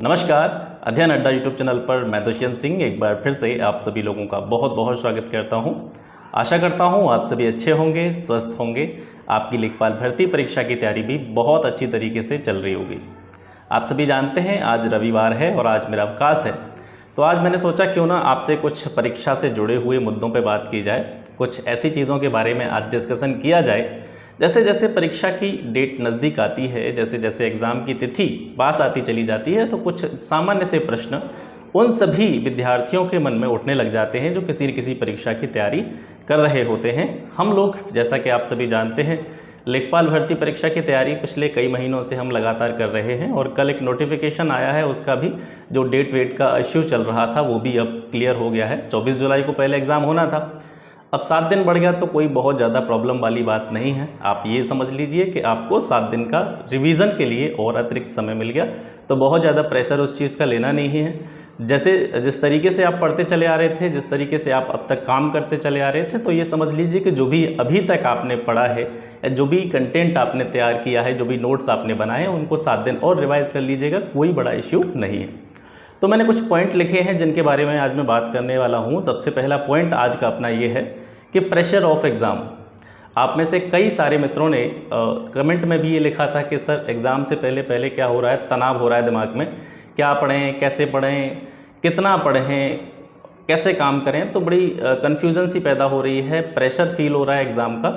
नमस्कार। अध्ययन अड्डा यूट्यूब चैनल पर मैं दुष्यंत सिंह एक बार फिर से आप सभी लोगों का बहुत बहुत स्वागत करता हूं। आशा करता हूं आप सभी अच्छे होंगे, स्वस्थ होंगे। आपकी लेखपाल भर्ती परीक्षा की तैयारी भी बहुत अच्छी तरीके से चल रही होगी। आप सभी जानते हैं आज रविवार है और आज मेरा अवकाश है, तो आज मैंने सोचा क्यों ना आपसे कुछ परीक्षा से जुड़े हुए मुद्दों पर बात की जाए, कुछ ऐसी चीज़ों के बारे में आज डिस्कशन किया जाए। जैसे जैसे परीक्षा की डेट नज़दीक आती है, जैसे जैसे एग्ज़ाम की तिथि पास आती चली जाती है, तो कुछ सामान्य से प्रश्न उन सभी विद्यार्थियों के मन में उठने लग जाते हैं जो किसी न किसी परीक्षा की तैयारी कर रहे होते हैं। हम लोग, जैसा कि आप सभी जानते हैं, लेखपाल भर्ती परीक्षा की तैयारी पिछले कई महीनों से हम लगातार कर रहे हैं और कल एक नोटिफिकेशन आया है, उसका भी जो डेट वेट का इश्यू चल रहा था वो भी अब क्लियर हो गया है। 24 जुलाई को पहले एग्ज़ाम होना था, अब 7 दिन बढ़ गया, तो कोई बहुत ज़्यादा प्रॉब्लम वाली बात नहीं है। आप ये समझ लीजिए कि आपको 7 दिन का रिवीजन के लिए और अतिरिक्त समय मिल गया, तो बहुत ज़्यादा प्रेशर उस चीज़ का लेना नहीं है। जैसे जिस तरीके से आप पढ़ते चले आ रहे थे, जिस तरीके से आप अब तक काम करते चले आ रहे थे, तो ये समझ लीजिए कि जो भी अभी तक आपने पढ़ा है या जो भी कंटेंट आपने तैयार किया है, जो भी नोट्स आपने बनाए हैं, उनको 7 दिन और रिवाइज कर लीजिएगा, कोई बड़ा इश्यू नहीं है। तो मैंने कुछ पॉइंट लिखे हैं जिनके बारे में आज मैं बात करने वाला हूँ। सबसे पहला पॉइंट आज का अपना ये है कि प्रेशर ऑफ एग्ज़ाम। आप में से कई सारे मित्रों ने कमेंट में भी ये लिखा था कि सर एग्ज़ाम से पहले क्या हो रहा है, तनाव हो रहा है दिमाग में, क्या पढ़ें, कैसे पढ़ें, कितना पढ़ें, कैसे काम करें। तो बड़ी कन्फ्यूज़न सी पैदा हो रही है, प्रेशर फील हो रहा है एग्ज़ाम का।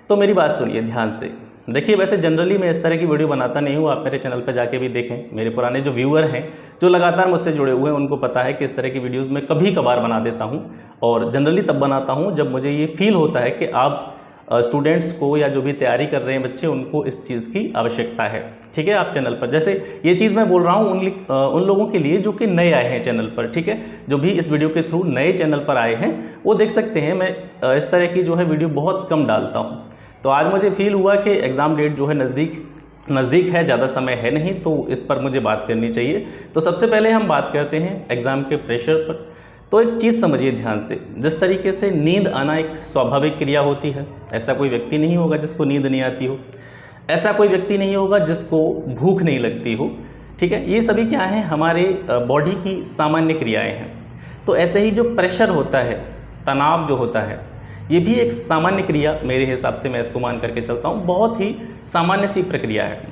तो मेरी बात सुनिए ध्यान से। देखिए, वैसे जनरली मैं इस तरह की वीडियो बनाता नहीं हूँ, आप मेरे चैनल पर जाके भी देखें। मेरे पुराने जो व्यूअर हैं, जो लगातार मुझसे जुड़े हुए हैं, उनको पता है कि इस तरह की वीडियोस मैं कभी कभार बना देता हूँ और जनरली तब बनाता हूँ जब मुझे ये फील होता है कि आप स्टूडेंट्स को या जो भी तैयारी कर रहे हैं बच्चे, उनको इस चीज़ की आवश्यकता है। ठीक है, आप चैनल पर, जैसे ये चीज़ मैं बोल रहा हूँ उन लोगों के लिए जो कि नए आए हैं चैनल पर। ठीक है, जो भी इस वीडियो के थ्रू नए चैनल पर आए हैं वो देख सकते हैं, मैं इस तरह की जो है वीडियो बहुत कम डालता हूँ। तो आज मुझे फील हुआ कि एग्ज़ाम डेट जो है नज़दीक है, ज़्यादा समय है नहीं, तो इस पर मुझे बात करनी चाहिए। तो सबसे पहले हम बात करते हैं एग्ज़ाम के प्रेशर पर। तो एक चीज़ समझिए ध्यान से, जिस तरीके से नींद आना एक स्वाभाविक क्रिया होती है, ऐसा कोई व्यक्ति नहीं होगा जिसको नींद नहीं आती हो, ऐसा कोई व्यक्ति नहीं होगा जिसको भूख नहीं लगती हो। ठीक है, ये सभी क्या हैं, हमारे बॉडी की सामान्य क्रियाएँ हैं। तो ऐसे ही जो प्रेशर होता है, तनाव जो होता है, ये भी एक सामान्य क्रिया मेरे हिसाब से, मैं इसको मान करके चलता हूँ, बहुत ही सामान्य सी प्रक्रिया है।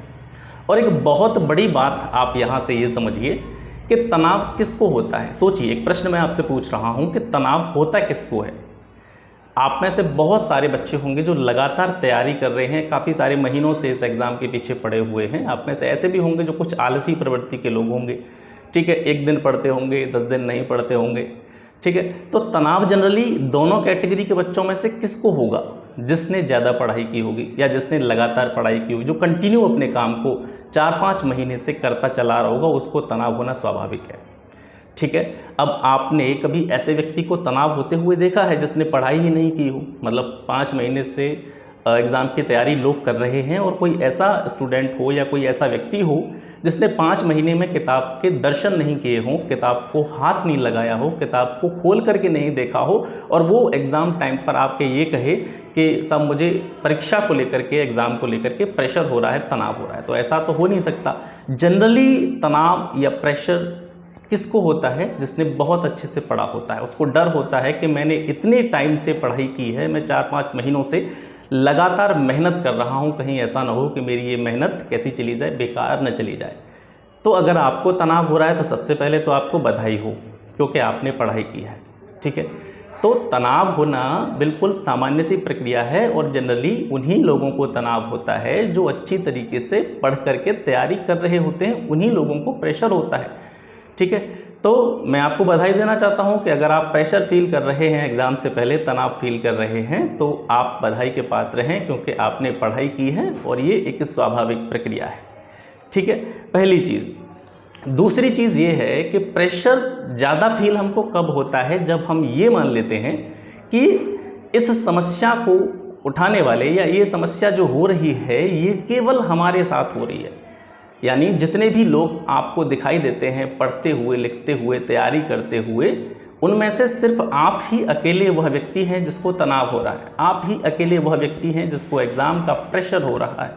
और एक बहुत बड़ी बात आप यहाँ से ये समझिए कि तनाव किसको होता है। सोचिए, एक प्रश्न मैं आपसे पूछ रहा हूँ कि तनाव होता किसको है। आप में से बहुत सारे बच्चे होंगे जो लगातार तैयारी कर रहे हैं, काफ़ी सारे महीनों से इस एग्ज़ाम के पीछे पड़े हुए हैं। आप में से ऐसे भी होंगे जो कुछ आलसी प्रवृत्ति के लोग होंगे। ठीक है, एक दिन पढ़ते होंगे, 10 दिन नहीं पढ़ते होंगे। ठीक है, तो तनाव जनरली दोनों कैटेगरी के बच्चों में से किसको होगा? जिसने ज़्यादा पढ़ाई की होगी या जिसने लगातार पढ़ाई की होगी, जो कंटिन्यू अपने काम को 4-5 महीने से करता चला रहा होगा, उसको तनाव होना स्वाभाविक है। ठीक है, अब आपने कभी ऐसे व्यक्ति को तनाव होते हुए देखा है जिसने पढ़ाई ही नहीं की हो? मतलब 5 महीने से एग्ज़ाम की तैयारी लोग कर रहे हैं और कोई ऐसा स्टूडेंट हो या कोई ऐसा व्यक्ति हो जिसने 5 महीने में किताब के दर्शन नहीं किए हों, किताब को हाथ नहीं लगाया हो, किताब को खोल करके नहीं देखा हो, और वो एग्ज़ाम टाइम पर आपके ये कहे कि सब मुझे परीक्षा को लेकर के, एग्ज़ाम को लेकर के प्रेशर हो रहा है, तनाव हो रहा है। तो ऐसा तो हो नहीं सकता। जनरली तनाव या प्रेशर किसको होता है? जिसने बहुत अच्छे से पढ़ा होता है। उसको डर होता है कि मैंने इतने टाइम से पढ़ाई की है, मैं 4-5 महीनों से लगातार मेहनत कर रहा हूं, कहीं ऐसा ना हो कि मेरी ये मेहनत कैसी चली जाए, बेकार न चली जाए। तो अगर आपको तनाव हो रहा है तो सबसे पहले तो आपको बधाई हो, क्योंकि आपने पढ़ाई की है। ठीक है, तो तनाव होना बिल्कुल सामान्य सी प्रक्रिया है और जनरली उन्हीं लोगों को तनाव होता है जो अच्छी तरीके से पढ़ करके तैयारी कर रहे होते हैं, उन्हीं लोगों को प्रेशर होता है। ठीक है, तो मैं आपको बधाई देना चाहता हूं कि अगर आप प्रेशर फील कर रहे हैं, एग्ज़ाम से पहले तनाव फील कर रहे हैं, तो आप बधाई के पात्र हैं, क्योंकि आपने पढ़ाई की है और ये एक स्वाभाविक प्रक्रिया है। ठीक है, पहली चीज़। दूसरी चीज़ ये है कि प्रेशर ज़्यादा फील हमको कब होता है? जब हम ये मान लेते हैं कि इस समस्या को उठाने वाले या ये समस्या जो हो रही है ये केवल हमारे साथ हो रही है। यानी जितने भी लोग आपको दिखाई देते हैं पढ़ते हुए, लिखते हुए, तैयारी करते हुए, उनमें से सिर्फ आप ही अकेले वह व्यक्ति हैं जिसको तनाव हो रहा है। आप ही अकेले वह व्यक्ति हैं जिसको एग्ज़ाम का प्रेशर हो रहा है।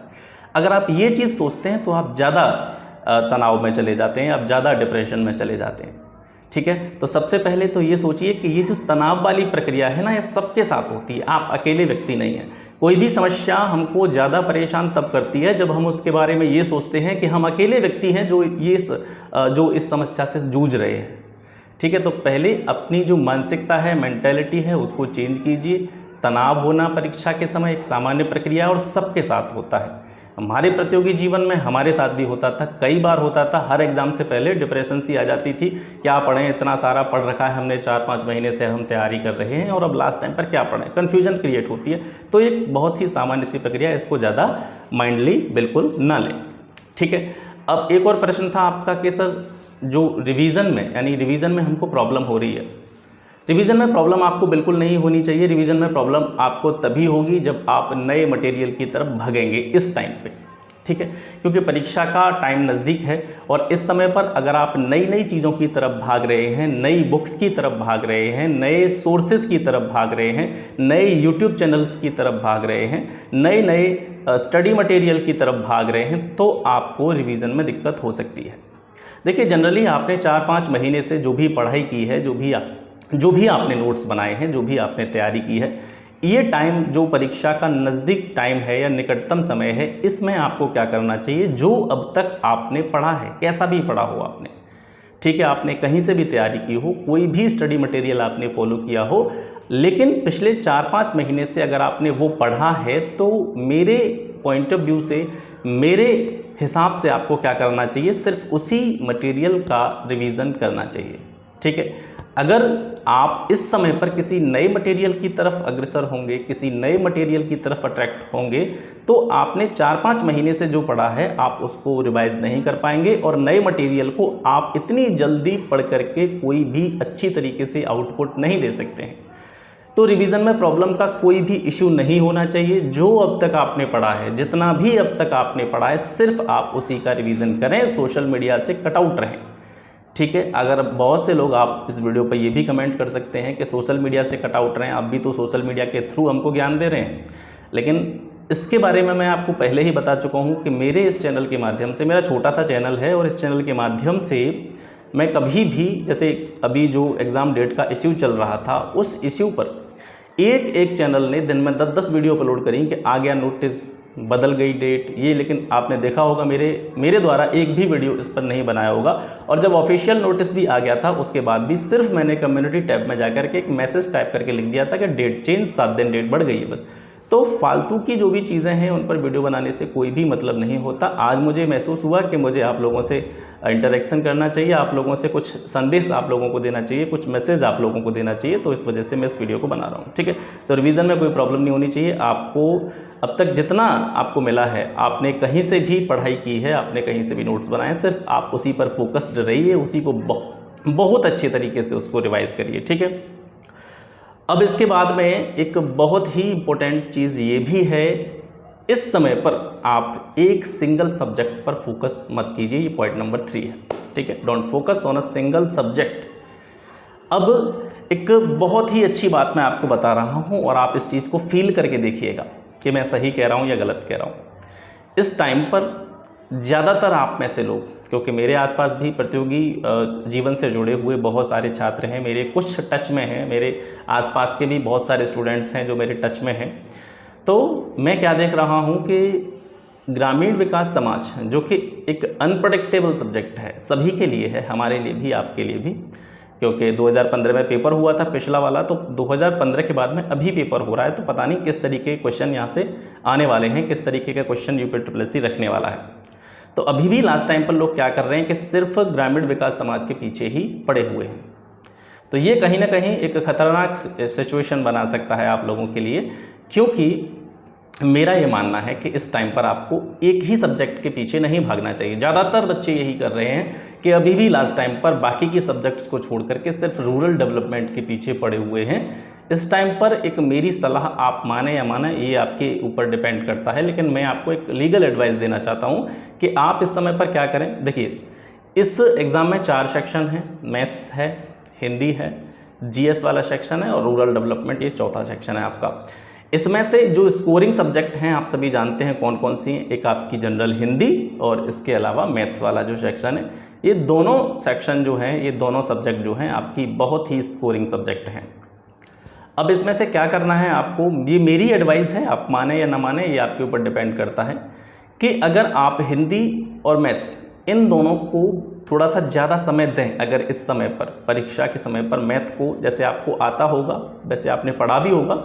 अगर आप ये चीज़ सोचते हैं तो आप ज़्यादा तनाव में चले जाते हैं, आप ज़्यादा डिप्रेशन में चले जाते हैं। ठीक है, तो सबसे पहले तो ये सोचिए कि ये जो तनाव वाली प्रक्रिया है ना, ये सबके साथ होती है, आप अकेले व्यक्ति नहीं हैं। कोई भी समस्या हमको ज़्यादा परेशान तब करती है जब हम उसके बारे में ये सोचते हैं कि हम अकेले व्यक्ति हैं जो इस समस्या से जूझ रहे हैं। ठीक है, तो पहले अपनी जो मानसिकता है, मेंटालिटी है, उसको चेंज कीजिए। तनाव होना परीक्षा के समय एक सामान्य प्रक्रिया और सबके साथ होता है। हमारे प्रतियोगी जीवन में हमारे साथ भी होता था, कई बार होता था। हर एग्ज़ाम से पहले डिप्रेशन सी आ जाती थी, क्या पढ़ें, इतना सारा पढ़ रखा है हमने, 4-5 महीने से हम तैयारी कर रहे हैं और अब लास्ट टाइम पर क्या पढ़ें, कन्फ्यूजन क्रिएट होती है। तो एक बहुत ही सामान्य सी प्रक्रिया है, इसको ज़्यादा माइंडली बिल्कुल ना लें। ठीक है, अब एक और प्रश्न था आपका कि सर जो रिवीजन में, यानी रिवीजन में हमको प्रॉब्लम हो रही है। रिवीजन में प्रॉब्लम आपको बिल्कुल नहीं होनी चाहिए। रिवीजन में प्रॉब्लम आपको तभी होगी जब आप नए मटेरियल की तरफ भागेंगे इस टाइम पे। ठीक है, क्योंकि परीक्षा का टाइम नज़दीक है और इस समय पर अगर आप नई नई चीज़ों की तरफ भाग रहे हैं, नई बुक्स की तरफ भाग रहे हैं, नए सोर्सेज की तरफ भाग रहे हैं, नए यूट्यूब चैनल्स की तरफ भाग रहे हैं, नए नए स्टडी मटेरियल की तरफ भाग रहे हैं, तो आपको रिवीजन में दिक्कत हो सकती है। देखिए, जनरली आपने 4-5 महीने से जो भी पढ़ाई की है, जो भी आपने नोट्स बनाए हैं, जो भी आपने तैयारी की है, ये टाइम जो परीक्षा का नज़दीक टाइम है या निकटतम समय है, इसमें आपको क्या करना चाहिए, जो अब तक आपने पढ़ा है, कैसा भी पढ़ा हो आपने, ठीक है, आपने कहीं से भी तैयारी की हो, कोई भी स्टडी मटेरियल आपने फॉलो किया हो, लेकिन पिछले 4-5 महीने से अगर आपने वो पढ़ा है, तो मेरे पॉइंट ऑफ व्यू से, मेरे हिसाब से आपको क्या करना चाहिए, सिर्फ उसी मटेरियल का रिवीजन करना चाहिए। ठीक है, अगर आप इस समय पर किसी नए मटेरियल की तरफ अग्रसर होंगे, किसी नए मटेरियल की तरफ अट्रैक्ट होंगे, तो आपने 4-5 महीने से जो पढ़ा है आप उसको रिवाइज नहीं कर पाएंगे और नए मटेरियल को आप इतनी जल्दी पढ़ करके कोई भी अच्छी तरीके से आउटपुट नहीं दे सकते हैं। तो रिवीजन में प्रॉब्लम का कोई भी इशू नहीं होना चाहिए। जो अब तक आपने पढ़ा है, जितना भी अब तक आपने पढ़ा है, सिर्फ आप उसी का रिवीजन करें, सोशल मीडिया से कट आउट रहें। ठीक है, अगर बहुत से लोग, आप इस वीडियो पर ये भी कमेंट कर सकते हैं कि सोशल मीडिया से कट आउट रहें, आप भी तो सोशल मीडिया के थ्रू हमको ज्ञान दे रहे हैं। लेकिन इसके बारे में मैं आपको पहले ही बता चुका हूँ कि मेरे इस चैनल के माध्यम से, मेरा छोटा सा चैनल है और इस चैनल के माध्यम से मैं कभी भी, जैसे अभी जो एग्ज़ाम डेट का इश्यू चल रहा था, उस इश्यू पर एक चैनल ने दिन में 10-10 वीडियो अपलोड करी कि आ गया नोटिस, बदल गई डेट ये, लेकिन आपने देखा होगा मेरे द्वारा एक भी वीडियो इस पर नहीं बनाया होगा। और जब ऑफिशियल नोटिस भी आ गया था, उसके बाद भी सिर्फ मैंने कम्युनिटी टैब में जाकर के एक मैसेज टाइप करके लिख दिया था कि डेट चेंज, 7 दिन डेट बढ़ गई है बस। तो फालतू की जो भी चीज़ें हैं उन पर वीडियो बनाने से कोई भी मतलब नहीं होता। आज मुझे महसूस हुआ कि मुझे आप लोगों से इंटरेक्शन करना चाहिए, आप लोगों से कुछ संदेश आप लोगों को देना चाहिए, कुछ मैसेज आप लोगों को देना चाहिए, तो इस वजह से मैं इस वीडियो को बना रहा हूँ। ठीक है, तो रिवीजन में कोई प्रॉब्लम नहीं होनी चाहिए। आपको अब तक जितना आपको मिला है, आपने कहीं से भी पढ़ाई की है, आपने कहीं से भी नोट्स बनाए, सिर्फ आप उसी पर फोकस्ड रहिए, उसी को बहुत अच्छे तरीके से उसको रिवाइज करिए। ठीक है, अब इसके बाद में एक बहुत ही इम्पोर्टेंट चीज़ ये भी है, इस समय पर आप एक सिंगल सब्जेक्ट पर फोकस मत कीजिए, ये पॉइंट नंबर 3 है। ठीक है, don't focus on a single subject. अब एक बहुत ही अच्छी बात मैं आपको बता रहा हूँ और आप इस चीज़ को फील करके देखिएगा कि मैं सही कह रहा हूँ या गलत कह रहा हूँ। इस टाइम पर ज़्यादातर आप में से लोग, क्योंकि मेरे आसपास भी प्रतियोगी जीवन से जुड़े हुए बहुत सारे छात्र हैं, मेरे कुछ टच में हैं, मेरे आसपास के भी बहुत सारे स्टूडेंट्स हैं जो मेरे टच में हैं। तो मैं क्या देख रहा हूँ कि ग्रामीण विकास समाज, जो कि एक अनप्रेडिक्टेबल सब्जेक्ट है, सभी के लिए है, हमारे लिए भी, आपके लिए भी, क्योंकि 2015 में पेपर हुआ था पिछला वाला, तो 2015 के बाद में अभी पेपर हो रहा है, तो पता नहीं किस तरीके के क्वेश्चन यहाँ से आने वाले हैं, किस तरीके का क्वेश्चन यूपीएससी रखने वाला है। तो अभी भी लास्ट टाइम पर लोग क्या कर रहे हैं कि सिर्फ ग्रामीण विकास समाज के पीछे ही पड़े हुए हैं। तो ये कहीं ना कहीं एक खतरनाक सिचुएशन बना सकता है आप लोगों के लिए, क्योंकि मेरा ये मानना है कि इस टाइम पर आपको एक ही सब्जेक्ट के पीछे नहीं भागना चाहिए। ज़्यादातर बच्चे यही कर रहे हैं कि अभी भी लास्ट टाइम पर बाकी के सब्जेक्ट्स को छोड़ करके सिर्फ रूरल डेवलपमेंट के पीछे पड़े हुए हैं। इस टाइम पर एक मेरी सलाह, आप माने या माने, ये आपके ऊपर डिपेंड करता है, लेकिन मैं आपको एक लीगल एडवाइस देना चाहता हूँ कि आप इस समय पर क्या करें। देखिए, इस एग्ज़ाम में 4 सेक्शन हैं, मैथ्स है, हिंदी है, जीएस वाला सेक्शन है और रूरल डेवलपमेंट, ये चौथा सेक्शन है आपका। इसमें से जो स्कोरिंग सब्जेक्ट हैं आप सभी जानते हैं कौन कौन सी हैं। एक आपकी जनरल हिंदी और इसके अलावा मैथ्स वाला जो सेक्शन है, ये दोनों सेक्शन जो हैं, ये दोनों सब्जेक्ट जो हैं आपकी बहुत ही स्कोरिंग सब्जेक्ट हैं। अब इसमें से क्या करना है आपको, ये मेरी एडवाइस है, आप माने या ना माने ये आपके ऊपर डिपेंड करता है, कि अगर आप हिंदी और मैथ्स इन दोनों को थोड़ा सा ज़्यादा समय दें, अगर इस समय पर परीक्षा के समय पर मैथ को जैसे आपको आता होगा वैसे आपने पढ़ा भी होगा,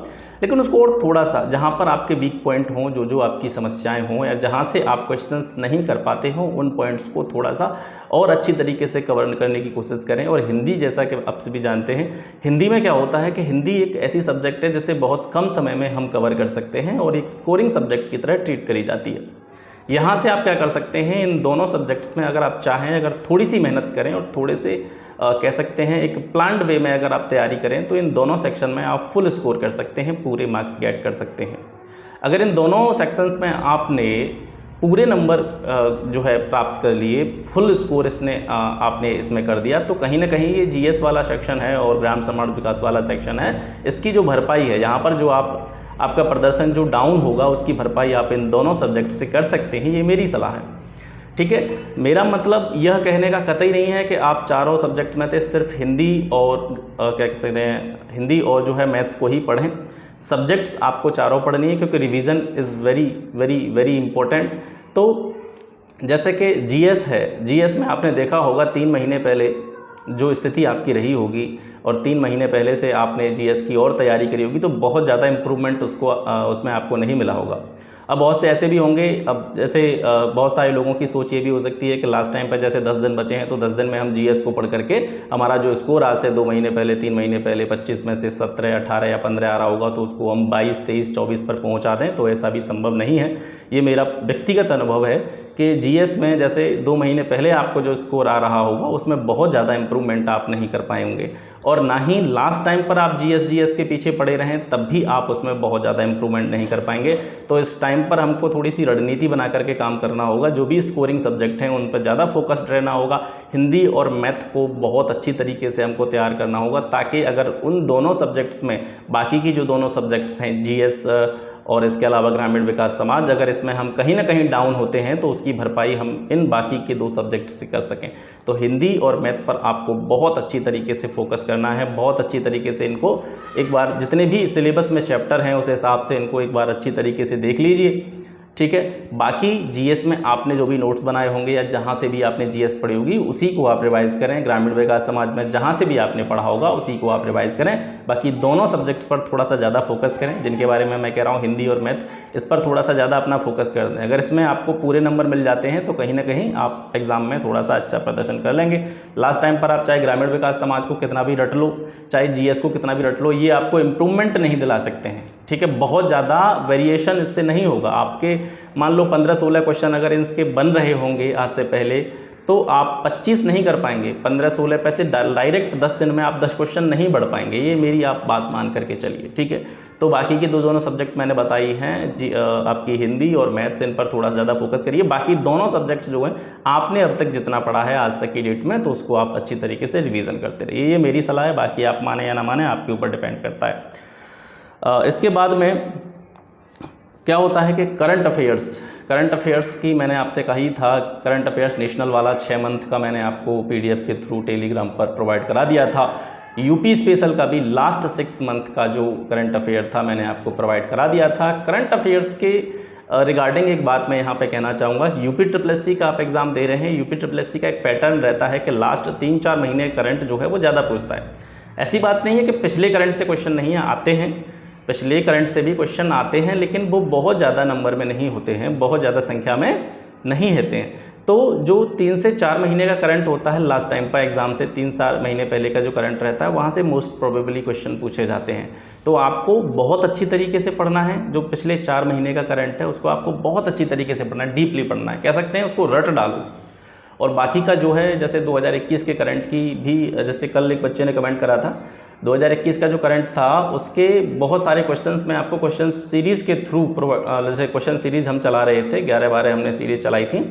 लेकिन उसको और थोड़ा सा जहाँ पर आपके वीक पॉइंट हों, जो जो आपकी समस्याएं हों या जहाँ से आप क्वेश्चंस नहीं कर पाते हों, उन पॉइंट्स को थोड़ा सा और अच्छी तरीके से कवर करने की कोशिश करें। और हिंदी, जैसा कि आप सभी जानते हैं, हिंदी में क्या होता है कि हिंदी एक ऐसी सब्जेक्ट है जिसे बहुत कम समय में हम कवर कर सकते हैं और एक स्कोरिंग सब्जेक्ट की तरह ट्रीट करी जाती है। यहाँ से आप क्या कर सकते हैं, इन दोनों सब्जेक्ट्स में अगर आप चाहें, अगर थोड़ी सी मेहनत करें और थोड़े से कह सकते हैं एक प्लान्ड वे में अगर आप तैयारी करें, तो इन दोनों सेक्शन में आप फुल स्कोर कर सकते हैं, पूरे मार्क्स गेट कर सकते हैं। अगर इन दोनों सेक्शंस में आपने पूरे नंबर जो है प्राप्त कर लिए, फुल स्कोर आपने इसमें कर दिया, तो कहीं ना कहीं ये जीएस वाला सेक्शन है और ग्राम समाज विकास वाला सेक्शन है, इसकी जो भरपाई है, यहाँ पर जो आपका प्रदर्शन जो डाउन होगा उसकी भरपाई आप इन दोनों सब्जेक्ट से कर सकते हैं। ये मेरी सलाह है, ठीक है। मेरा मतलब यह कहने का कतई नहीं है कि आप चारों सब्जेक्ट में से सिर्फ हिंदी और क्या कहते हैं, हिंदी और जो है मैथ्स को ही पढ़ें। सब्जेक्ट्स आपको चारों पढ़नी है, क्योंकि revision is very very very important. तो जैसे कि जीएस है, जीएस में आपने देखा होगा 3 महीने पहले जो स्थिति आपकी रही होगी और 3 महीने पहले से आपने जीएस की और तैयारी करी होगी, तो बहुत ज़्यादा इम्प्रूवमेंट उसमें आपको नहीं मिला होगा। अब बहुत से ऐसे भी होंगे, अब जैसे बहुत सारे लोगों की सोच ये भी हो सकती है कि लास्ट टाइम पर जैसे 10 दिन बचे हैं, तो 10 दिन में हम जीएस को पढ़ करके हमारा जो स्कोर आज से 2 महीने पहले, 3 महीने पहले 25 में से 17, 18 या 15 आ रहा होगा, तो उसको हम 22, 23, 24 पर पहुंचा दें, तो ऐसा भी संभव नहीं है। ये मेरा व्यक्तिगत अनुभव है कि जीएस में जैसे 2 महीने पहले आपको जो स्कोर आ रहा होगा उसमें बहुत ज़्यादा इम्प्रूवमेंट आप नहीं कर पाएंगे, और ना ही लास्ट टाइम पर आप जीएस के पीछे पड़े रहें तब भी आप उसमें बहुत ज़्यादा इम्प्रूवमेंट नहीं कर पाएंगे। तो इस टाइम पर हमको थोड़ी सी रणनीति बना करके काम करना होगा। जो भी स्कोरिंग सब्जेक्ट हैं उन पर ज़्यादा फोकस्ड रहना होगा। हिंदी और मैथ को बहुत अच्छी तरीके से हमको तैयार करना होगा, ताकि अगर उन दोनों सब्जेक्ट्स में बाकी की जो दोनों सब्जेक्ट्स हैं जीएस और इसके अलावा ग्रामीण विकास समाज, अगर इसमें हम कहीं ना कहीं डाउन होते हैं तो उसकी भरपाई हम इन बाकी के 2 सब्जेक्ट से कर सकें। तो हिंदी और मैथ पर आपको बहुत अच्छी तरीके से फोकस करना है, बहुत अच्छी तरीके से इनको एक बार, जितने भी सिलेबस में चैप्टर हैं उस हिसाब से इनको एक बार अच्छी तरीके से देख लीजिए, ठीक है। बाकी जीएस में आपने जो भी नोट्स बनाए होंगे या जहाँ से भी आपने जीएस पढ़ी होगी उसी को आप रिवाइज करें। ग्रामीण विकास समाज में जहाँ से भी आपने पढ़ा होगा उसी को आप रिवाइज करें। बाकी दोनों सब्जेक्ट्स पर थोड़ा सा ज़्यादा फोकस करें, जिनके बारे में मैं कह रहा हूँ हिंदी और मैथ, इस पर थोड़ा सा ज़्यादा अपना फोकस कर दें। अगर इसमें आपको पूरे नंबर मिल जाते हैं तो कहीं ना कहीं आप एग्ज़ाम में थोड़ा सा अच्छा प्रदर्शन कर लेंगे। लास्ट टाइम पर आप चाहे ग्रामीण विकास समाज को कितना भी रट लो, चाहे जीएस को कितना भी रट लो, ये आपको इम्प्रूवमेंट नहीं दिला सकते हैं, ठीक है। बहुत ज़्यादा वेरिएशन इससे नहीं होगा। आपके मान लो 15-16 क्वेश्चन अगर इनके बन रहे होंगे आज से पहले, तो आप 25 नहीं कर पाएंगे। 15-16 पैसे डायरेक्ट 10 दिन में आप 10 क्वेश्चन नहीं बढ़ पाएंगे, ये मेरी आप बात मान करके चलिए, ठीक है। तो बाकी के दोनों सब्जेक्ट मैंने बताई हैं, आपकी हिंदी और मैथ्स, इन पर थोड़ा सा ज़्यादा फोकस करिए। बाकी दोनों सब्जेक्ट्स जो हैं आपने अब तक जितना पढ़ा है आज तक की डेट में, तो उसको आप अच्छी तरीके से रिवीजन करते रहिए। ये मेरी सलाह है, बाकी आप माने या ना माने आपके ऊपर डिपेंड करता है। इसके बाद में क्या होता है कि करंट अफेयर्स की मैंने आपसे कही था, करंट अफेयर्स नेशनल वाला 6 मंथ का मैंने आपको पीडीएफ के थ्रू टेलीग्राम पर प्रोवाइड करा दिया था। यूपी स्पेशल का भी लास्ट 6 मंथ का जो करंट अफेयर था मैंने आपको प्रोवाइड करा दिया था। करंट अफेयर्स के रिगार्डिंग एक बात मैं यहाँ पे कहना चाहूँगा, यूपी SSSC का आप एग्ज़ाम दे रहे हैं, यूपी SSSC का एक पैटर्न रहता है कि लास्ट 3-4 महीने करंट जो है वो ज़्यादा पूछता है। ऐसी बात नहीं है कि पिछले करंट से क्वेश्चन नहीं आते हैं, पिछले करंट से भी क्वेश्चन आते हैं, लेकिन वो बहुत ज़्यादा नंबर में नहीं होते हैं, बहुत ज़्यादा संख्या में नहीं होते हैं। तो जो 3 से 4 महीने का करंट होता है लास्ट टाइम पर एग्ज़ाम से 3-4 महीने पहले का जो करंट रहता है, वहाँ से मोस्ट प्रोबेबली क्वेश्चन पूछे जाते हैं। तो आपको बहुत अच्छी तरीके से पढ़ना है। जो पिछले 4 महीने का करंट है उसको आपको बहुत अच्छी तरीके से पढ़ना है, डीपली पढ़ना है, कह सकते हैं उसको रट डालो। और बाकी का जो है, जैसे 2021 के करंट की भी, जैसे कल एक बच्चे ने कमेंट करा था, 2021 का जो करंट था उसके बहुत सारे क्वेश्चंस में आपको क्वेश्चन सीरीज़ के थ्रू, जैसे क्वेश्चन सीरीज़ हम चला रहे थे, 11-12 हमने सीरीज़ चलाई थी,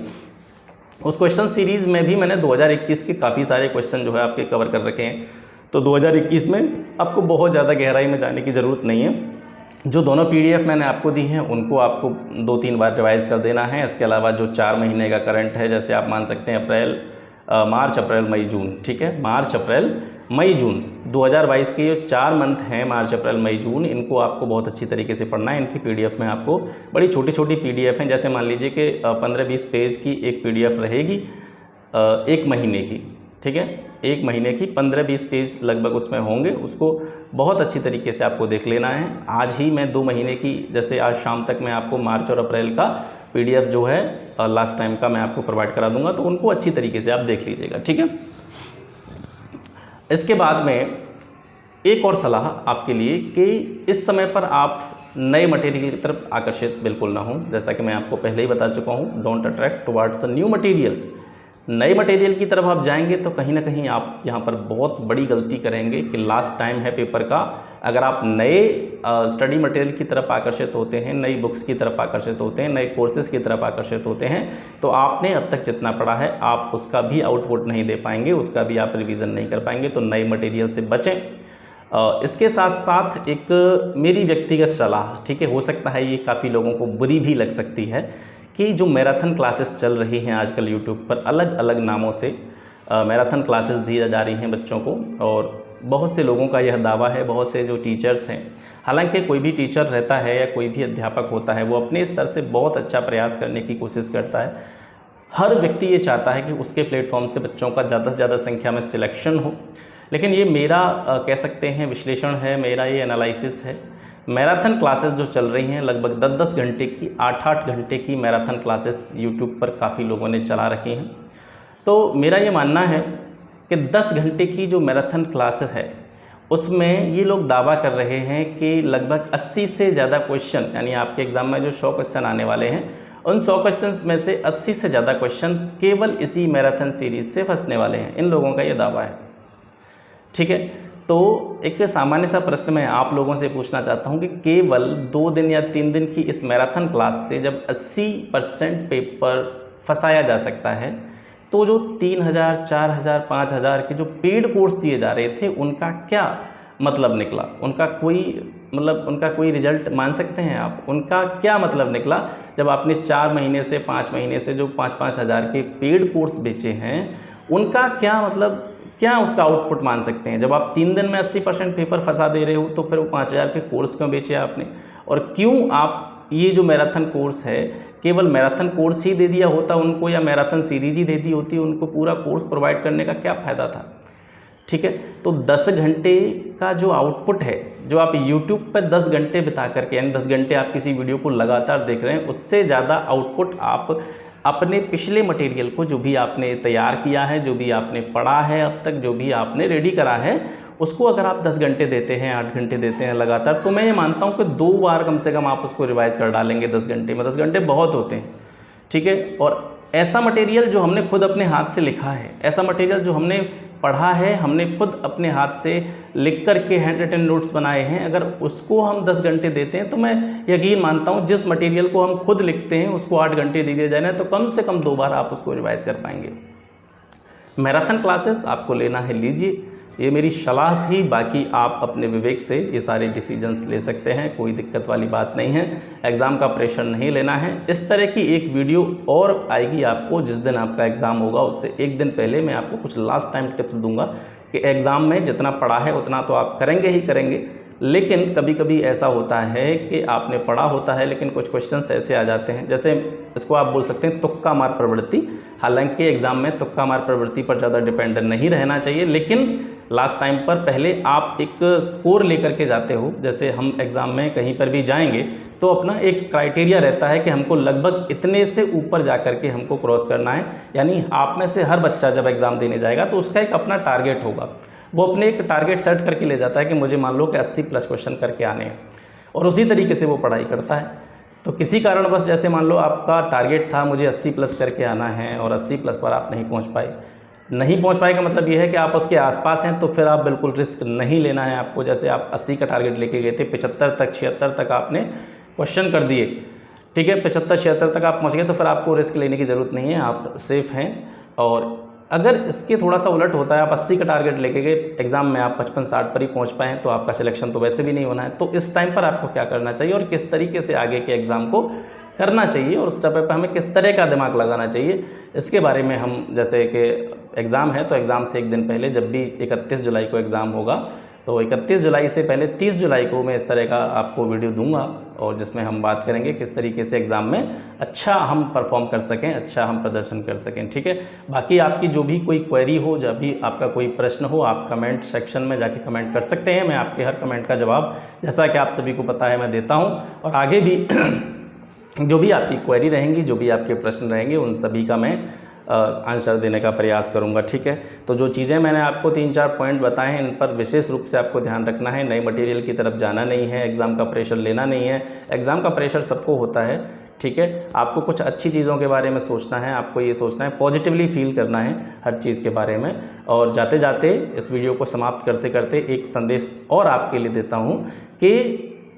उस क्वेश्चन सीरीज़ में भी मैंने 2021 के काफ़ी सारे क्वेश्चन जो है आपके कवर कर रखे हैं। तो 2021 में आपको बहुत ज़्यादा गहराई में जाने की ज़रूरत नहीं है। जो दोनों पीडीएफ मैंने आपको दी हैं उनको आपको 2-3 बार रिवाइज़ कर देना है। इसके अलावा जो 4 महीने का करंट है, जैसे आप मान सकते हैं मार्च, अप्रैल, मई, जून, ठीक है, मार्च, अप्रैल, मई, जून 2022 के जो 4 मंथ हैं, मार्च, अप्रैल, मई, जून, इनको आपको बहुत अच्छी तरीके से पढ़ना है। इनकी पीडीएफ में आपको बड़ी छोटी छोटी पीडीएफ हैं, जैसे मान लीजिए कि 15-20 पेज की एक पीडीएफ रहेगी 1 महीने की, ठीक है, 1 महीने की 15-20 पेज लगभग उसमें होंगे। उसको बहुत अच्छी तरीके से आपको देख लेना है। आज ही मैं 2 महीने की, जैसे आज शाम तक मैं आपको मार्च और अप्रैल का पीडीएफ जो है लास्ट टाइम का मैं आपको प्रोवाइड करा दूंगा, तो उनको अच्छी तरीके से आप देख लीजिएगा, ठीक है। इसके बाद में एक और सलाह आपके लिए कि इस समय पर आप नए मटेरियल की तरफ आकर्षित बिल्कुल ना हों। जैसा कि मैं आपको पहले ही बता चुका हूँ, don't attract towards a new material. नए मटेरियल की तरफ आप जाएंगे तो कहीं ना कहीं आप यहाँ पर बहुत बड़ी गलती करेंगे कि लास्ट टाइम है पेपर का। अगर आप नए स्टडी मटेरियल की तरफ आकर्षित होते हैं, नई बुक्स की तरफ आकर्षित होते हैं, नए कोर्सेज़ की तरफ आकर्षित होते हैं, तो आपने अब तक जितना पढ़ा है आप उसका भी आउटपुट नहीं दे पाएंगे, उसका भी आप रिवीजन नहीं कर पाएंगे। तो नए मटेरियल से बचें। इसके साथ साथ एक मेरी व्यक्तिगत सलाह, ठीक है, हो सकता है ये काफ़ी लोगों को बुरी भी लग सकती है, कि जो मैराथन क्लासेस चल रही हैं आजकल यूट्यूब पर, अलग अलग नामों से मैराथन क्लासेस दी जा रही हैं बच्चों को, और बहुत से लोगों का यह दावा है, बहुत से जो टीचर्स हैं, हालांकि कोई भी टीचर रहता है या कोई भी अध्यापक होता है वो अपने स्तर से बहुत अच्छा प्रयास करने की कोशिश करता है। हर व्यक्ति ये चाहता है कि उसके प्लेटफॉर्म से बच्चों का ज़्यादा से ज़्यादा संख्या में सिलेक्शन हो, लेकिन ये मेरा कह सकते हैं विश्लेषण है, मेरा ये एनालिसिस है। मैराथन क्लासेस जो चल रही हैं लगभग 10-10 घंटे की, 8-8 घंटे की मैराथन क्लासेस यूट्यूब पर काफ़ी लोगों ने चला रखी हैं। तो मेरा ये मानना है कि 10 घंटे की जो मैराथन क्लासेस है उसमें ये लोग दावा कर रहे हैं कि लगभग 80 से ज़्यादा क्वेश्चन, यानी आपके एग्ज़ाम में जो 100 क्वेश्चन आने वाले हैं, उन 100 क्वेश्चन में से 80 से ज़्यादा क्वेश्चन केवल इसी मैराथन सीरीज़ से फंसने वाले हैं। इन लोगों का ये दावा है, ठीक है। तो एक सामान्य सा प्रश्न मैं आप लोगों से पूछना चाहता हूं कि केवल 2 दिन या 3 दिन की इस मैराथन क्लास से जब 80% पेपर फंसाया जा सकता है, तो जो 3000, 4000, 5000 के जो पेड कोर्स दिए जा रहे थे उनका क्या मतलब निकला? उनका कोई रिजल्ट मान सकते हैं आप? उनका क्या मतलब निकला जब आपने 4 महीने से 5 महीने से जो 5-5 हज़ार के पेड कोर्स बेचे हैं, उनका क्या मतलब, क्या उसका आउटपुट मान सकते हैं? जब आप 3 दिन में 80% पेपर फंसा दे रहे हो तो फिर वो 5000 के कोर्स क्यों बेचे आपने? और क्यों आप ये जो मैराथन कोर्स है, केवल मैराथन कोर्स ही दे दिया होता उनको, या मैराथन सीरीज ही दे दी होती, उनको पूरा कोर्स प्रोवाइड करने का क्या फ़ायदा था? ठीक है। तो 10 घंटे का जो आउटपुट है, जो आप YouTube पर 10 घंटे बिता करके, यानी 10 घंटे आप किसी वीडियो को लगातार देख रहे हैं, उससे ज़्यादा आउटपुट आप अपने पिछले मटेरियल को, जो भी आपने तैयार किया है, जो भी आपने पढ़ा है अब तक, जो भी आपने रेडी करा है, उसको अगर आप 10 घंटे देते हैं, 8 घंटे देते हैं लगातार, तो मैं ये मानता हूँ कि 2 बार कम से कम आप उसको रिवाइज़ कर डालेंगे 10 घंटे में। 10 घंटे बहुत होते हैं, ठीक है। और ऐसा मटेरियल जो हमने खुद अपने हाथ से लिखा है, ऐसा मटेरियल जो हमने पढ़ा है, हमने खुद अपने हाथ से लिख करके हैंड रिटन नोट्स बनाए हैं, अगर उसको हम 10 घंटे देते हैं तो मैं यकीन मानता हूँ जिस मटेरियल को हम खुद लिखते हैं उसको 8 घंटे दे दिए जाए तो कम से कम 2 बार आप उसको रिवाइज़ कर पाएंगे। मैराथन क्लासेस आपको लेना है, लीजिए, ये मेरी सलाह थी। बाकी आप अपने विवेक से ये सारे डिसीजंस ले सकते हैं, कोई दिक्कत वाली बात नहीं है। एग्ज़ाम का प्रेशर नहीं लेना है। इस तरह की एक वीडियो और आएगी आपको जिस दिन आपका एग्ज़ाम होगा, उससे एक दिन पहले मैं आपको कुछ लास्ट टाइम टिप्स दूंगा कि एग्ज़ाम में जितना पढ़ा है उतना तो आप करेंगे ही करेंगे, लेकिन कभी कभी ऐसा होता है कि आपने पढ़ा होता है लेकिन कुछ क्वेश्चंस ऐसे आ जाते हैं, जैसे इसको आप बोल सकते हैं तुक्का मार प्रवृत्ति। हालांकि एग्ज़ाम में तुक्का मार प्रवृत्ति पर ज़्यादा डिपेंड नहीं रहना चाहिए, लेकिन लास्ट टाइम पर पहले आप एक स्कोर लेकर के जाते हो। जैसे हम एग्ज़ाम में कहीं पर भी जाएंगे तो अपना एक क्राइटेरिया रहता है कि हमको लगभग इतने से ऊपर जा कर के हमको क्रॉस करना है। यानी आप में से हर बच्चा जब एग्ज़ाम देने जाएगा तो उसका एक अपना टारगेट होगा, वो अपने एक टारगेट सेट करके ले जाता है कि मुझे मान लो कि 80+ क्वेश्चन करके आने हैं, और उसी तरीके से वो पढ़ाई करता है। तो किसी कारणवश जैसे मान लो आपका टारगेट था मुझे 80+ करके आना है और 80+ पर आप नहीं पहुंच पाए का मतलब ये है कि आप उसके आसपास हैं, तो फिर आप बिल्कुल रिस्क नहीं लेना है आपको। जैसे आप 80 का टारगेट लेके गए थे, 75 तक 76 तक आपने क्वेश्चन कर दिए, ठीक है, 75-76 तक आप पहुँच गए, तो फिर आपको रिस्क लेने की ज़रूरत नहीं है, आप सेफ़ हैं। और अगर इसके थोड़ा सा उलट होता है, आप 80 का टारगेट लेके गए एग्ज़ाम में, आप 55-60 पर ही पहुंच पाएँ तो आपका सिलेक्शन तो वैसे भी नहीं होना है। तो इस टाइम पर आपको क्या करना चाहिए और किस तरीके से आगे के एग्ज़ाम को करना चाहिए और उस टाइम पर हमें किस तरह का दिमाग लगाना चाहिए, इसके बारे में हम, जैसे कि एग्ज़ाम है तो एग्ज़ाम से एक दिन पहले, जब भी 31 जुलाई को एग्ज़ाम होगा तो 31 जुलाई से पहले 30 जुलाई को मैं इस तरह का आपको वीडियो दूंगा और जिसमें हम बात करेंगे किस तरीके से एग्ज़ाम में अच्छा हम परफॉर्म कर सकें, अच्छा हम प्रदर्शन कर सकें। ठीक है, बाकी आपकी जो भी कोई क्वेरी हो, जब भी आपका कोई प्रश्न हो, आप कमेंट सेक्शन में जाके कमेंट कर सकते हैं। मैं आपके हर कमेंट का जवाब, जैसा कि आप सभी को पता है, मैं देता हूँ और आगे भी जो भी आपकी क्वेरी रहेंगी, जो भी आपके प्रश्न रहेंगे, उन सभी का मैं आंसर देने का प्रयास करूंगा। ठीक है, तो जो चीज़ें मैंने आपको 3-4 पॉइंट बताए हैं, इन पर विशेष रूप से आपको ध्यान रखना है। नए मटेरियल की तरफ जाना नहीं है, एग्ज़ाम का प्रेशर लेना नहीं है। एग्ज़ाम का प्रेशर सबको होता है, ठीक है। आपको कुछ अच्छी चीज़ों के बारे में सोचना है, आपको ये सोचना है, पॉजिटिवली फील करना है हर चीज़ के बारे में। और जाते जाते इस वीडियो को समाप्त करते करते एक संदेश और आपके लिए देता हूँ कि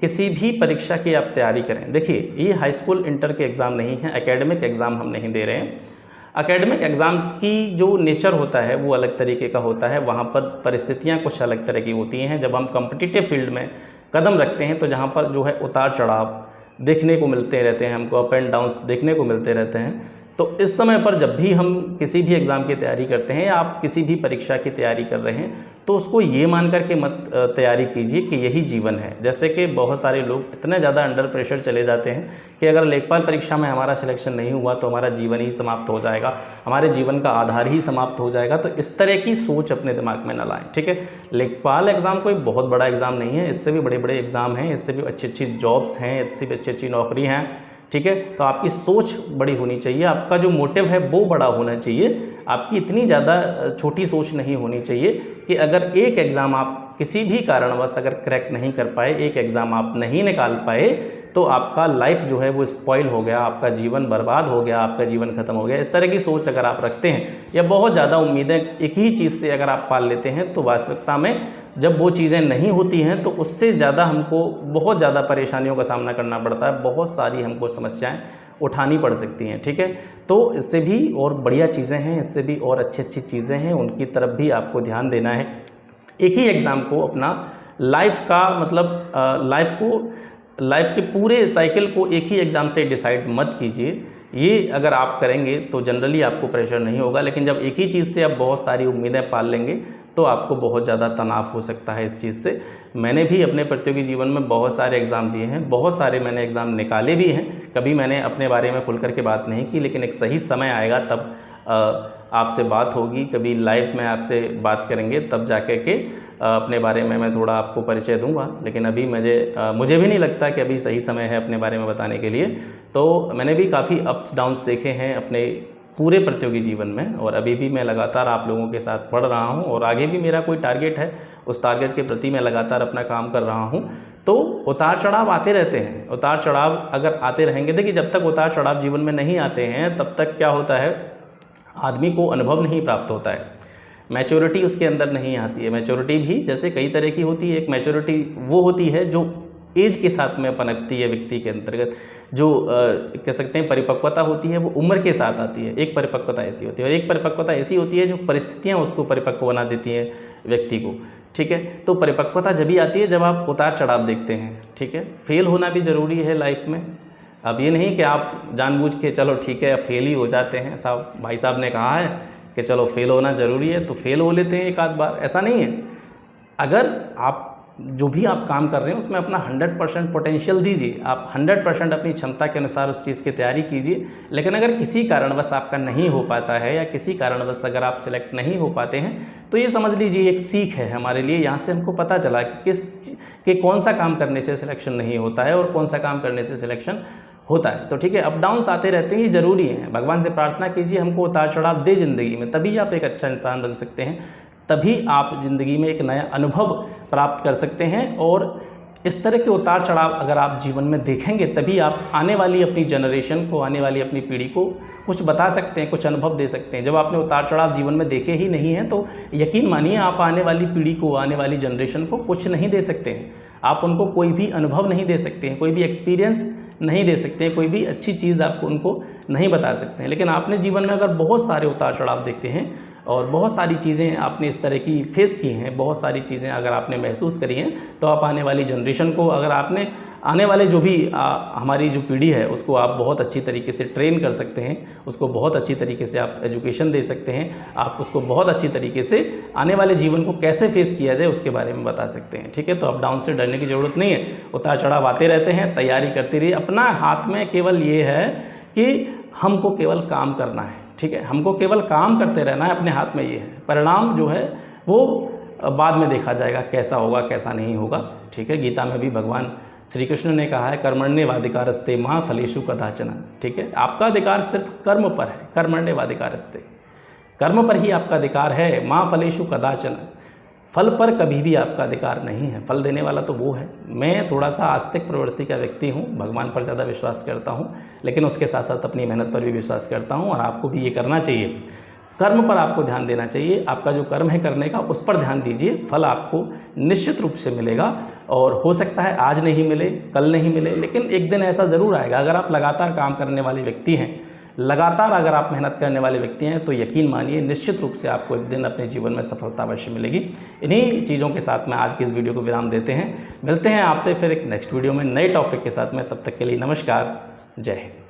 किसी भी परीक्षा की आप तैयारी करें। देखिए, ये हाई स्कूल इंटर के एग्ज़ाम नहीं है, एकेडमिक एग्ज़ाम हम नहीं दे रहे हैं। एकेडमिक एग्ज़ाम्स की जो नेचर होता है वो अलग तरीके का होता है, वहाँ पर परिस्थितियाँ कुछ अलग तरह की होती हैं। जब हम कॉम्पिटिटिव फील्ड में कदम रखते हैं तो जहाँ पर जो है उतार चढ़ाव देखने को मिलते रहते हैं, हमको अप एंड डाउन्स देखने को मिलते रहते हैं। तो इस समय पर जब भी हम किसी भी एग्ज़ाम की तैयारी करते हैं या आप किसी भी परीक्षा की तैयारी कर रहे हैं तो उसको ये मान कर के मत तैयारी कीजिए कि यही जीवन है। जैसे कि बहुत सारे लोग इतने ज़्यादा अंडर प्रेशर चले जाते हैं कि अगर लेखपाल परीक्षा में हमारा सिलेक्शन नहीं हुआ तो हमारा जीवन ही समाप्त हो जाएगा, हमारे जीवन का आधार ही समाप्त हो जाएगा। तो इस तरह की सोच अपने दिमाग में न लाएं, ठीक है। लेखपाल एग्ज़ाम कोई बहुत बड़ा एग्ज़ाम नहीं है, इससे भी बड़े बड़े एग्ज़ाम हैं, इससे भी अच्छी अच्छी जॉब्स हैं, इससे भी अच्छी अच्छी नौकरी हैं, ठीक है। तो आपकी सोच बड़ी होनी चाहिए, आपका जो मोटिव है वो बड़ा होना चाहिए। आपकी इतनी ज़्यादा छोटी सोच नहीं होनी चाहिए कि अगर एक एग्ज़ाम आप किसी भी कारणवश अगर क्रैक नहीं कर पाए, एक एग्ज़ाम आप नहीं निकाल पाए तो आपका लाइफ जो है वो स्पॉइल हो गया, आपका जीवन बर्बाद हो गया, आपका जीवन खत्म हो गया। इस तरह की सोच अगर आप रखते हैं या बहुत ज़्यादा उम्मीदें एक ही चीज़ से अगर आप पाल लेते हैं तो वास्तविकता में जब वो चीज़ें नहीं होती हैं तो उससे ज़्यादा हमको बहुत ज़्यादा परेशानियों का सामना करना पड़ता है, बहुत सारी हमको समस्याएं उठानी पड़ सकती हैं, ठीक है। तो इससे भी और बढ़िया चीज़ें हैं, इससे भी और अच्छी अच्छी चीज़ें हैं, उनकी तरफ भी आपको ध्यान देना है। एक ही एग्ज़ाम को अपना लाइफ का मतलब लाइफ के पूरे साइकिल को एक ही एग्ज़ाम से डिसाइड मत कीजिए। ये अगर आप करेंगे तो जनरली आपको प्रेशर नहीं होगा, लेकिन जब एक ही चीज़ से आप बहुत सारी उम्मीदें पाल लेंगे तो आपको बहुत ज़्यादा तनाव हो सकता है इस चीज़ से। मैंने भी अपने प्रतियोगी जीवन में बहुत सारे एग्ज़ाम दिए हैं, बहुत सारे मैंने एग्ज़ाम निकाले भी हैं। कभी मैंने अपने बारे में खुल कर के बात नहीं की, लेकिन एक सही समय आएगा तब आपसे बात होगी, कभी लाइव में आपसे बात करेंगे, तब जाके के अपने बारे में मैं थोड़ा आपको परिचय दूंगा। लेकिन अभी मुझे भी नहीं लगता कि अभी सही समय है अपने बारे में बताने के लिए। तो मैंने भी काफ़ी अप्स डाउन्स देखे हैं अपने पूरे प्रतियोगी जीवन में और अभी भी मैं लगातार आप लोगों के साथ पढ़ रहा हूं और आगे भी मेरा कोई टारगेट है, उस टारगेट के प्रति मैं लगातार अपना काम कर रहा हूं। तो उतार चढ़ाव आते रहते हैं, उतार चढ़ाव अगर आते रहेंगे, देखिए जब तक उतार चढ़ाव जीवन में नहीं आते हैं तब तक क्या होता है, आदमी को अनुभव नहीं प्राप्त होता है, मैच्योरिटी उसके अंदर नहीं आती है। मैच्योरिटी भी जैसे कई तरह की होती है, एक मैच्योरिटी वो होती है जो एज के साथ में पनपती है व्यक्ति के अंतर्गत, जो कह सकते हैं परिपक्वता होती है वो उम्र के साथ आती है। एक परिपक्वता ऐसी होती है और एक परिपक्वता ऐसी होती है जो परिस्थितियाँ उसको परिपक्व बना देती हैं व्यक्ति को, ठीक है। तो परिपक्वता जब भी आती है जब आप उतार चढ़ाव देखते हैं, ठीक है। फेल होना भी ज़रूरी है लाइफ में। अब ये नहीं कि आप जानबूझ के चलो ठीक है अब फेल ही हो जाते हैं, साहब भाई साहब ने कहा है कि चलो फेल होना ज़रूरी है तो फेल हो लेते हैं एक आध बार, ऐसा नहीं है। अगर आप जो भी आप काम कर रहे हैं उसमें अपना 100% पोटेंशियल दीजिए, आप 100% अपनी क्षमता के अनुसार उस चीज़ की तैयारी कीजिए। लेकिन अगर किसी कारणवश आपका नहीं हो पाता है या किसी कारणवश अगर आप सिलेक्ट नहीं हो पाते हैं तो ये समझ लीजिए एक सीख है हमारे लिए। यहाँ से हमको पता चला कि कौन सा काम करने से सिलेक्शन नहीं होता है और कौन सा काम करने से सिलेक्शन होता है। तो ठीक है, अप डाउन्स आते रहते हैं, ये ज़रूरी है। भगवान से प्रार्थना कीजिए हमको उतार चढ़ाव दे ज़िंदगी में, तभी आप एक अच्छा इंसान बन सकते हैं, तभी आप ज़िंदगी में एक नया अनुभव प्राप्त कर सकते हैं। और इस तरह के उतार चढ़ाव अगर आप जीवन में देखेंगे तभी आप आने वाली अपनी जनरेशन को, आने वाली अपनी पीढ़ी को कुछ बता सकते हैं, कुछ अनुभव दे सकते हैं। जब आपने उतार चढ़ाव जीवन में देखे ही नहीं हैं तो यकीन मानिए आप आने वाली पीढ़ी को, आने वाली जनरेशन को कुछ नहीं दे सकते हैं। आप उनको कोई भी अनुभव नहीं दे सकते हैं, कोई भी एक्सपीरियंस नहीं दे सकते हैं, कोई भी अच्छी चीज़ आपको उनको नहीं बता सकते हैं। लेकिन आपने जीवन में अगर बहुत सारे उतार चढ़ाव देखते हैं और बहुत सारी चीज़ें आपने इस तरह की फेस की हैं, बहुत सारी चीज़ें अगर आपने महसूस करी हैं, तो आप आने वाली जनरेशन को, अगर आपने आने वाले जो भी हमारी जो पीढ़ी है उसको आप बहुत अच्छी तरीके से ट्रेन कर सकते हैं, उसको बहुत अच्छी तरीके से आप एजुकेशन दे सकते हैं, आप उसको बहुत अच्छी तरीके से आने वाले जीवन को कैसे फेस किया जाए उसके बारे में बता सकते हैं। ठीक है, तो अप डाउन से डरने की ज़रूरत नहीं है, उतार चढ़ाव आते रहते हैं, तैयारी करते रहिए। अपना हाथ में केवल ये है कि हमको केवल काम करना है। ठीक है, हमको केवल काम करते रहना है, अपने हाथ में ये है। परिणाम जो है वो बाद में देखा जाएगा, कैसा होगा कैसा नहीं होगा। ठीक है, गीता में भी भगवान श्री कृष्ण ने कहा है कर्मण्येवाधिकारस्ते मां फलेषु कदाचन। ठीक है, आपका अधिकार सिर्फ कर्म पर है, कर्मण्येवाधिकारस्ते, कर्म पर ही आपका अधिकार है। मां फलेषु कदाचन, फल पर कभी भी आपका अधिकार नहीं है, फल देने वाला तो वो है। मैं थोड़ा सा आस्तिक प्रवृत्ति का व्यक्ति हूँ, भगवान पर ज़्यादा विश्वास करता हूँ, लेकिन उसके साथ साथ अपनी मेहनत पर भी विश्वास करता हूँ, और आपको भी ये करना चाहिए। कर्म पर आपको ध्यान देना चाहिए, आपका जो कर्म है करने का उस पर ध्यान दीजिए, फल आपको निश्चित रूप से मिलेगा। और हो सकता है आज नहीं मिले, कल नहीं मिले, लेकिन एक दिन ऐसा ज़रूर आएगा। अगर आप लगातार काम करने वाले व्यक्ति हैं, लगातार अगर आप मेहनत करने वाले व्यक्ति हैं, तो यकीन मानिए निश्चित रूप से आपको एक दिन अपने जीवन में सफलता अवश्य मिलेगी। इन्हीं चीज़ों के साथ में आज की इस वीडियो को विराम देते हैं। मिलते हैं आपसे फिर एक नेक्स्ट वीडियो में नए टॉपिक के साथ में। तब तक के लिए नमस्कार, जय हिंद।